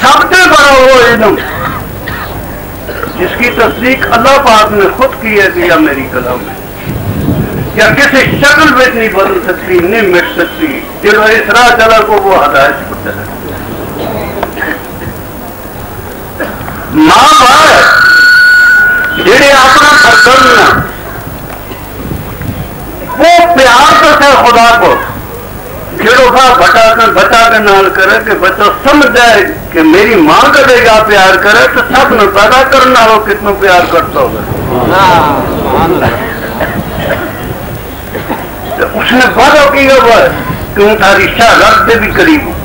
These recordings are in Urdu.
سب سے بڑا وہ علم جس کی تصدیق اللہ پاک نے خود کی ہے کہ یا میری کلام ہے، یا کسی شکل میں نہیں بدل سکتی، نہیں مٹ سکتی، جنہوں اس راہ چلا کو وہ ہدایت کو چلا۔ ماں باپ جڑے اپنا کرنا وہ پیار کرتے خدا کو، جڑوں کا بچہ کے نال کرے کہ بچہ سمجھ جائے کہ میری ماں کا بیگا پیار کرے تو سب نے پیدا کرنا ہو کتنا پیار کرتا ہوگا۔ اس نے وعدہ کیا ہوا ہے کہ ان تاری شاہ رب سے بھی قریب ہوں۔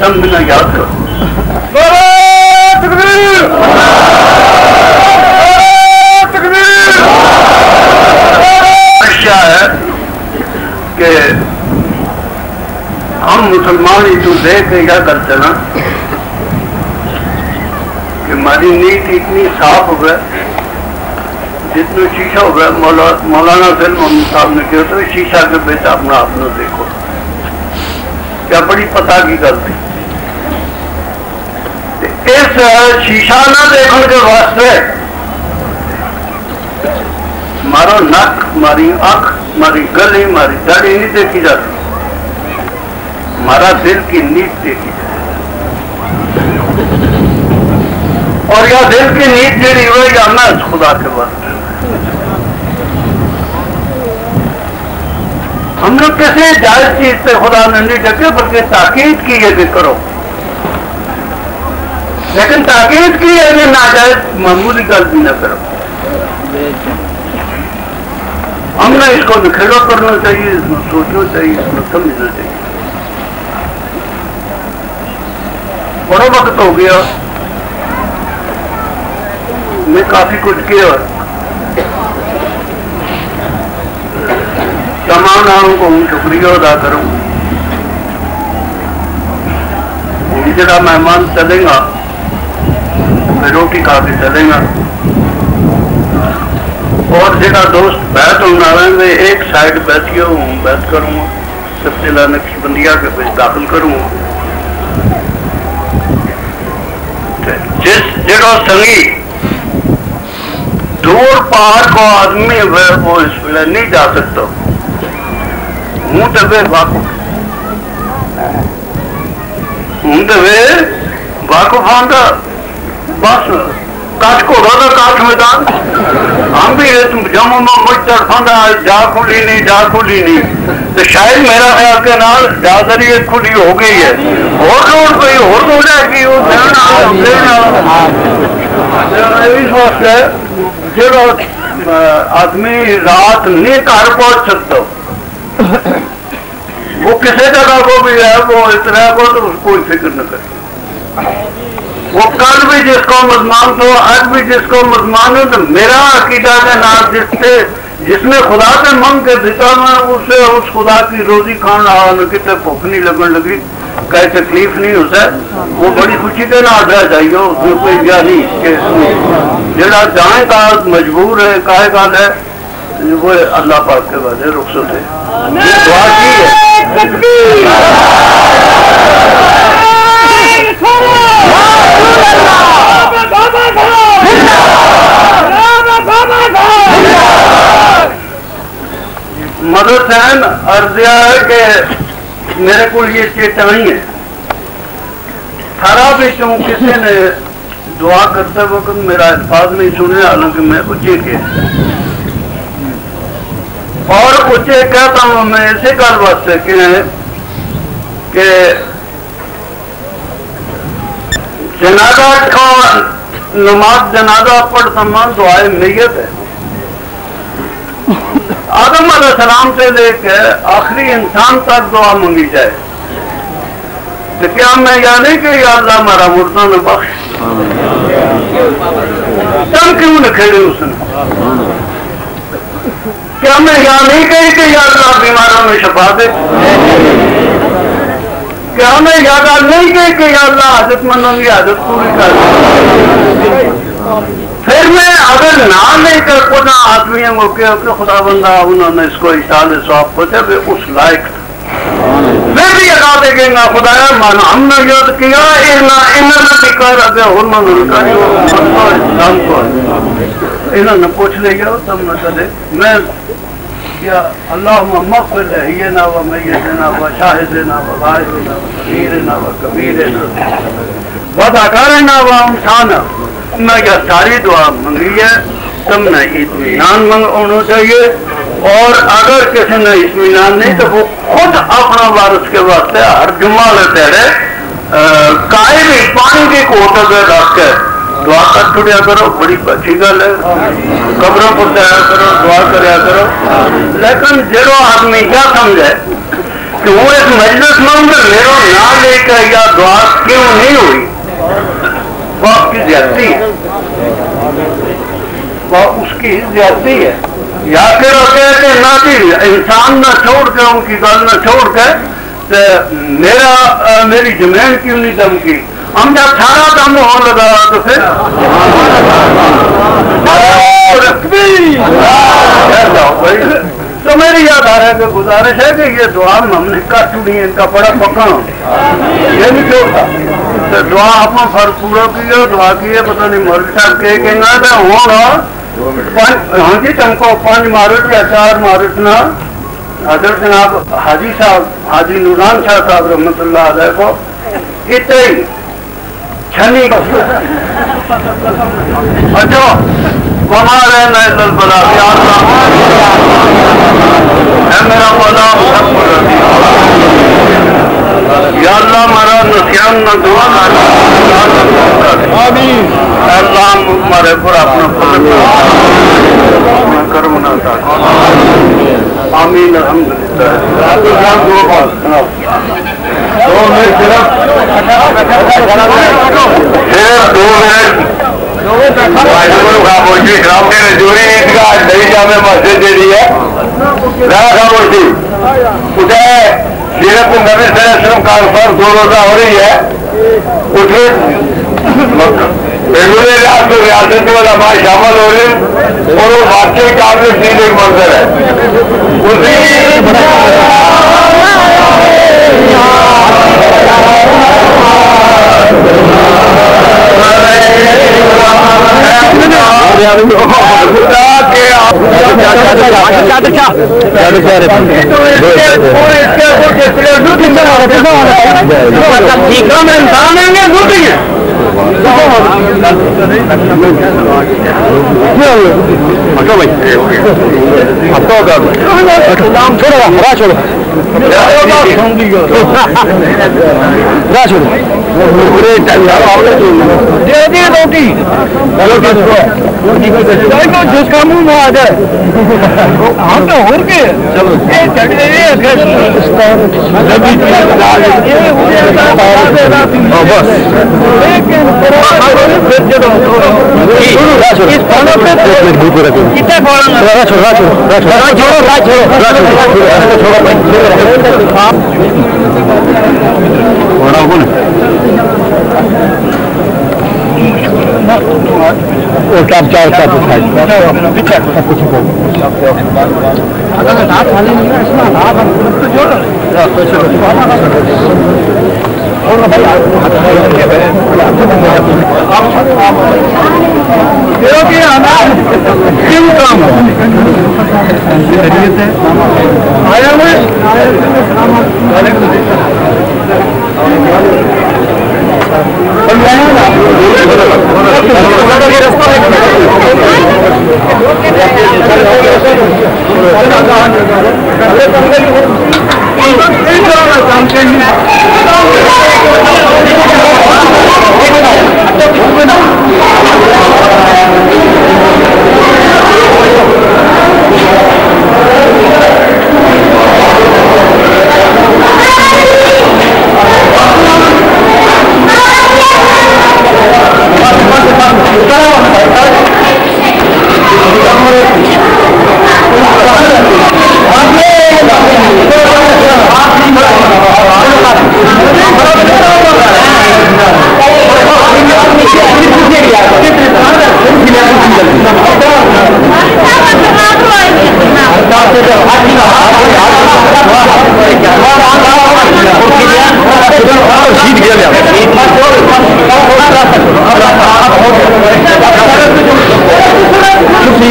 سمجھنا یاد کرو۔ ہے کہ ہم مسلمان ہی تو دیکھ کے کیا کرتے نا کہ ہماری نیت اتنی صاف ہو گیا، جتنا شیشہ ہو گیا۔ مولانا فلم محمد صاحب نے کہا تو شیشہ کے بیچ اپنا آپ نے دیکھو، کیا بڑی پتہ کی گل تھی۔ اس شیشہ نہ دیکھنے کے واسطے ہمارا نک، ہماری آنکھ، ہماری گلی، ہماری داڑھی نہیں دیکھی جاتی، ہمارا دل کی نیت دیکھی جاتی۔ اور یہ دل کی نیت جڑی ہوئے یا میں خدا کے واسطے ہم نے کسی جائز چیز سے خدا نے نہیں ڈکے، بلکہ تاکید کی ہے کہ کرو، لیکن تاکید کی ہے کہ ناجائز معمولی گل بھی نہ کرو۔ ہم نے اس کو نکھیڑا کرنا چاہیے، اس میں سوچنا چاہیے، اس میں سمجھنا چاہیے۔ بڑا وقت ہو گیا، میں کافی کچھ کیا، تمام ناموں کو ہوں شکریہ ادا کروں۔ جڑا مہمان چلے گا میں روٹی کھا کے چلے گا، اور جگہ دوست بیت ہونا رہے ایک سائڈ بیٹھیے ہوں بیت کروں گا، سلسلہ نقش بندیہ کے پیچ داخل کروں گا۔ جس جگہ سنگی دور پہاڑ کو آدمی وہ اس ویلے نہیں جا سکتا، ہوں تو واقف آندا بس کاٹ کو روزہ کاٹ میدان ہم بھی جمع مجھ طرفاندہ جا کھلی نہیں تو شاید میرا خیال کے نال جا ذریعے کھلی ہو گئی ہے، اور روڈ پہ اور ہو جائے گی وہ اس واسطے جو آدمی رات نہیں گھر پہنچ سکتا وہ کسی جگہ کو بھی ہے وہ اتنا کو تو اس کوئی فکر نہ کرے، وہ کل بھی جس کو مضمان تو آج بھی جس کو مضمان ہو، تو میرا عقیدہ کے نام جس نے خدا سے منگ کے دیتا میں اسے اس خدا کی روزی کھانا کتنے بھوک نہیں لگن لگی، کوئی تکلیف نہیں اسے، وہ بڑی خوشی کے نام رہ جائیے، اس میں کوئی کیا نہیں کہ جڑا جائیں کا مجبور ہے کہے گال ہے وہ اللہ پاک کے بعد رخصت ہے۔ دعا کی ہے مدد حسین عرضیہ ہے کہ میرے کو یہ چیتنی ہے تھرا بھی چوں کسی نے دعا کرتے وقت میرا الفاظ نہیں سنے، حالانکہ میں اچھے کے اور اچھے کہتا ہوں میں اسی گل واسطے کہ جنازہ کا نماز جنازہ پڑھتا ہوں دعائے میت ہے، آدم علیہ السلام سے لے کے آخری انسان تک دعا مانگی جائے، تو کیا میں یا نہیں کہ یا اللہ ہمارا مردوں نے بخش، تم کیوں نہ کھیلے اس نے؟ کیا میں یا نہیں کہی کہ یا اللہ بیماروں میں شفا دے؟ کیا میں یاد نہیں کہی کہ یا اللہ حاجت مندوں کی حاجت پوری کر؟ پھر میں اگر نہ نہیں کر پونا آدمیوں کو کہ خدا بندہ انہوں نے اس کو اشارے ثواب پہنچے اس لائق تھا، پھر بھی ادا دے گا خدایا من ہم نے یاد کیا انہوں نے بھی کر رکھے انہوں نے پوچھ لیا تم نے کدے میں یا اللہم مغفر لہینا و میتنا و شاہدنا و غائبنا و صغیرنا و کبیرنا و ذکرنا و انسانا میں یہ ساری دعا منگی ہے تم نے اطمینان ہونا چاہیے اور اگر کسی نے اطمینان نہیں تو وہ خود اپنا وارث کے واسطے ہر جمعہ لیتے رہے کائے بھی پانی کی کوٹر میں رکھ کے دعا کر چھڑیا کرو بڑی اچھی گل ہے قبروں پر جایا کرو دعا کریا کرو لیکن جو آدمی کیا سمجھے کہ وہ اس مجلس میں میرا نام لے کے یا دعا کیوں نہیں ہوئی وہ آپ کی زیادتی ہے وہ اس کی زیادتی ہے یا پھر وہ کہتے ہیں نہ جی انسان نہ چھوڑ کے ان کی گل نہ چھوڑ کے میری زمین کیوں نہیں دم کی ہم جب سارا دم ہونے لگا تو پھر تو میری یاد آ رہا ہے کہ گزارش ہے کہ یہ دعا ہم نے کر چڑی ان کا بڑا پکڑ یہ نہیں چھوڑتا دعا آپ نے فرض پورا کیا دعا کی ہے پتہ نہیں مولوی صاحب کے کہنا تھا ہونا ہاں جی تم کو 5 مارچ یا 4 مارچ نہ حضرت جناب حاجی صاحب حاجی نوران شاہ صاحب رحمۃ اللہ علیہ کو اتنے چھنی اچھا وما رہنا البلا میرا مولا یا اللہ ہمارا نسیان نہ دعا اللہ ہمارے پر اپنا کرم نہ آمین الحمدللہ خاموشی شام کے رجوری عیدگاہ نئی جامع مسجد جی ہے خاموشی اسے سیرت النبی صلی اللہ علیہ وسلم کانفرنس 2 روزہ ہو رہی ہے اس میں ریاست ریاست کے علماء شامل ہو رہے ہیں اور وہ واقعی قابل چیز ایک منظر ہے جس کا منہ میں آ جائے ہم تو ہو کے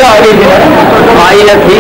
آ گئی تھی مائی نے تھی